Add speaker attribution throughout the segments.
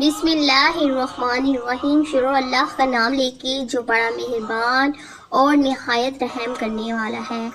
Speaker 1: बिस्मिल्लाहिर्रहमानिर्रहीम। शुरू अल्लाह का नाम लेके जो बड़ा मेहरबान और निहायत रहम करने वाला है।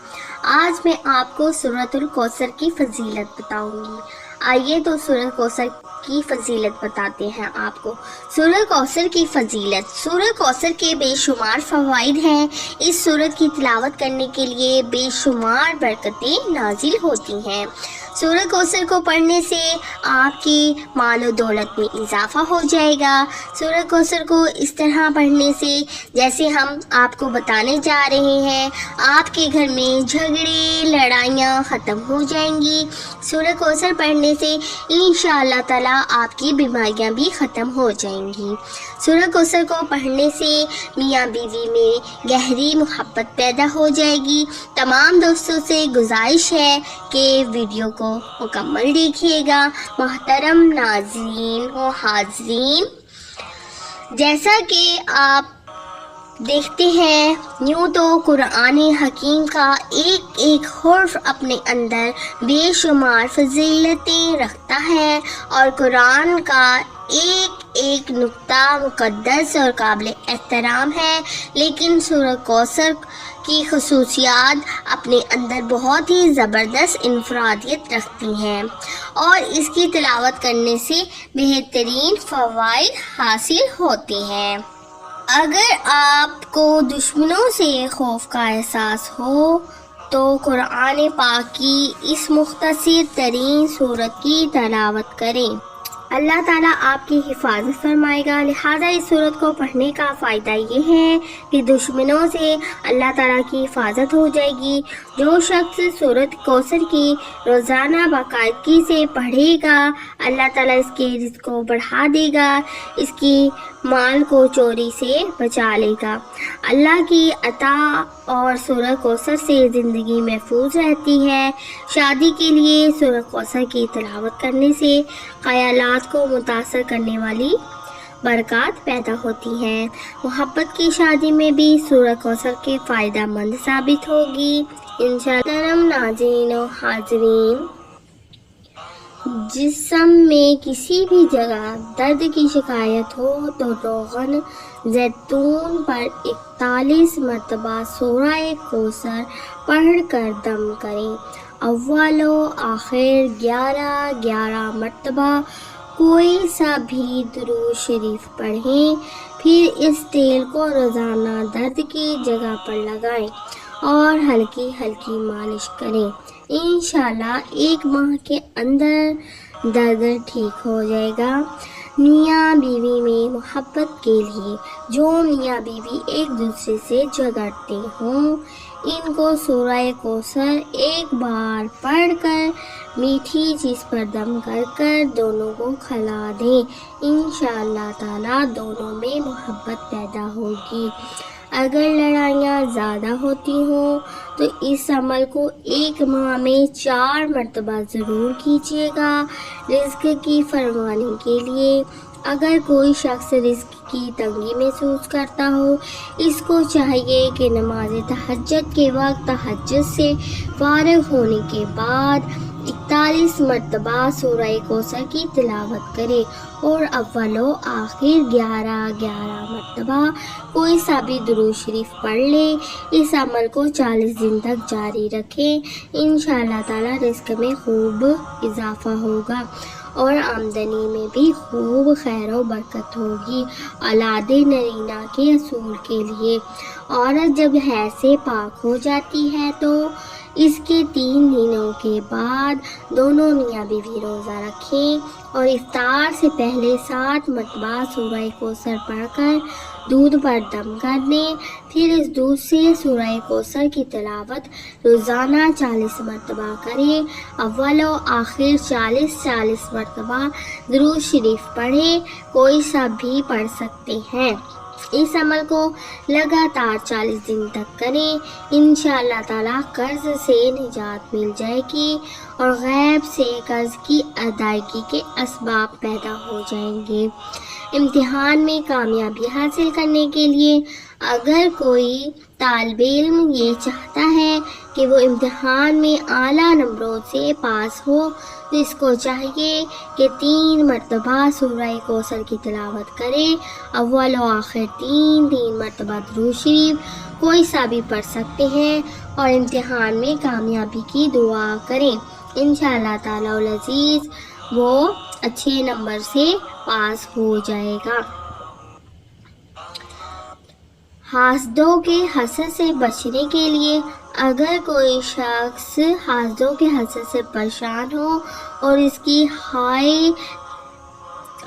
Speaker 1: आज मैं आपको सूरतुल कौसर की फजीलत बताऊंगी। आइए तो सूरत कौसर की फजीलत बताते हैं आपको। सूरत कौसर की फजीलत। सूरत कौसर के बेशुमार फ़वाइद हैं। इस सूरत की तिलावत करने के लिए बेशुमार बरकतें नाजिल होती हैं। सूरत कौसर को पढ़ने से आपकी माल और दौलत में इजाफा हो जाएगा। सूरत कौसर को इस तरह पढ़ने से जैसे हम आपको बताने जा रहे हैं, आपके घर में झगड़े लड़ाइयाँ ख़त्म हो जाएंगी। सूरत कौसर पढ़ने से इंशाअल्लाह ताला आपकी बीमारियाँ भी ख़त्म हो जाएंगी। सूरत कौसर को पढ़ने से मियाँ बीवी में गहरी मोहब्बत पैदा हो जाएगी। तमाम दोस्तों से गुजारिश है कि वीडियो को मुकम्मल देखिएगा। मोहतरम नाज़रीन व हाज़रीन, जैसा कि आप देखते हैं, यूँ तो कुरान हकीम का एक एक हर्फ अपने अंदर बेशुमार फजीलतें रखता है और कुरान का एक एक नुक्ता मुक़द्दस और काबिल एहतराम है, लेकिन सूरत कौसर की खसूसियात अपने अंदर बहुत ही ज़बरदस्त इनफरादियत रखती हैं और इसकी तिलावत करने से बेहतरीन फ़वाइद हासिल होते हैं। अगर आपको दुश्मनों से खौफ का एहसास हो तो कुरान पाक की इस मुख्तसर तरीन सूरत की तिलावत करें। अल्लाह ताला आपकी हिफाजत फरमाएगा। लिहाजा इस सूरत को पढ़ने का फ़ायदा ये है कि दुश्मनों से अल्लाह ताला की हिफाजत हो जाएगी। जो शख्स सूरत कौसर की रोज़ाना बाकायदगी से पढ़ेगा, अल्लाह ताला इसके रिज़्क़ को बढ़ा देगा, इसकी माल को चोरी से बचा लेगा। अल्लाह की अता और सूरत कौसर से ज़िंदगी महफूज रहती है। शादी के लिए सूरत कौसर की तिलावत करने से ख़यालात को मुतासर करने वाली बरक़ात पैदा होती हैं। मोहब्बत की शादी में भी सूरत कौसर के फ़ायदा मंद साबित होगी इंशाअल्लाह। नाज़रीन और हाज़रीन, जिस्म में किसी भी जगह दर्द की शिकायत हो तो रोगन जैतून पर 41 मरतबा सूरह कौसर पढ़ कर दम करें। अव्वलो आखिर 11 मरतबा कोई सा भी दुरूद शरीफ पढ़ें। फिर इस तेल को रोज़ाना दर्द की जगह पर लगाएं और हल्की हल्की मालिश करें। इंशाअल्लाह 1 माह के अंदर दर्द ठीक हो जाएगा। मियाँ बीवी में मोहब्बत के लिए जो मियाँ बीवी एक दूसरे से झगड़ते हों, इनको सूरह कौसर एक बार पढ़कर मीठी चीज़ पर दम कर कर दोनों को खिला दें। इंशाअल्लाह ताला दोनों में मोहब्बत पैदा होगी। अगर लड़ाइयाँ ज़्यादा होती हों तो इस अमल को 1 माह में 4 मरतबा ज़रूर कीजिएगा रिज़्क़ की फरमाने के लिए। अगर कोई शख्स रिज़्क़ की तंगी महसूस करता हो, इसको चाहिए कि नमाज तहज्जुद के वक्त तहज्जुद से फारिग होने के बाद 41 मरतबा सूरह कौसर की तिलावत करे और अव्वलो आखिर 11 मरतबा कोई सा भी दुरूद शरीफ पढ़ ले। इस अमल को 40 दिन तक जारी रखें। इंशाअल्लाह ताला रिज़्क़ में खूब इजाफा होगा और आमदनी में भी खूब खैर व बरकत होगी। औलाद नरीना के असूल के लिए औरत जब हैज़ से पाक हो जाती है तो इसके 3 दिनों के बाद दोनों मियाँ बीवी रोज़ा रखें और इफ्तार से पहले 7 मरतबा सूरह कौसर पढ़कर दूध पर दम कर दें। फिर इस दूध से सूरह कौसर की तिलावत रोज़ाना 40 मरतबा करें। अव्वल व आखिर 40 मरतबा दुरूद शरीफ पढ़ें। कोई सा भी पढ़ सकते हैं। इस अमल को लगातार 40 दिन तक करें। इंशाअल्लाह ताला कर्ज से निजात मिल जाएगी और गैब से कर्ज की अदायगी के असबाब पैदा हो जाएंगे। इम्तिहान में कामयाबी हासिल करने के लिए अगर कोई طالب علم یہ چاہتا ہے کہ وہ امتحان میں اعلیٰ نمبروں سے پاس ہو تو اس کو چاہیے کہ 3 مرتبہ سورہ کوثر کی تلاوت کرے، اول و آخر 3 مرتبہ درود شریف کوئی سا بھی پڑھ سکتے ہیں، اور امتحان میں کامیابی کی دعا کریں۔ انشاءاللہ تعالی العزیز وہ اچھے نمبر سے پاس ہو جائے گا۔ حاسدوں کے حسد سے بچنے کے لیے اگر کوئی شخص حاسدوں کے حسد سے پریشان ہو اور اس کی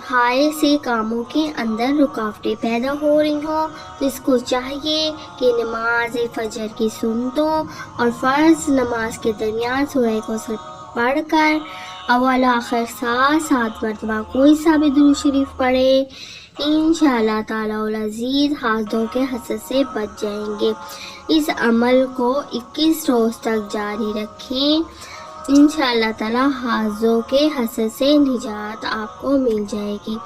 Speaker 1: ہائے سے کاموں کے اندر رکاوٹیں پیدا ہو رہی ہوں تو اس کو چاہیے کہ نماز فجر کی سنتوں اور فرض نماز کے درمیان سورہ کوثر پڑھ کر اول آخر 7 مرتبہ کوئی سا بھی درود شریف پڑھے۔ انشاءاللہ تعالی العزیز حاسدوں کے حسد سے بچ جائیں گے۔ اس عمل کو 21 روز تک جاری رکھیں، انشاءاللہ تعالی حاسدوں کے حسد سے نجات آپ کو مل جائے گی۔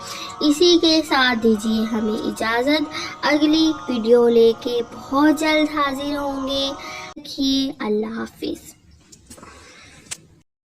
Speaker 1: اسی کے ساتھ دیجیے ہمیں اجازت، اگلی ویڈیو لے کے بہت جلد حاضر ہوں گے۔ اللہ حافظ۔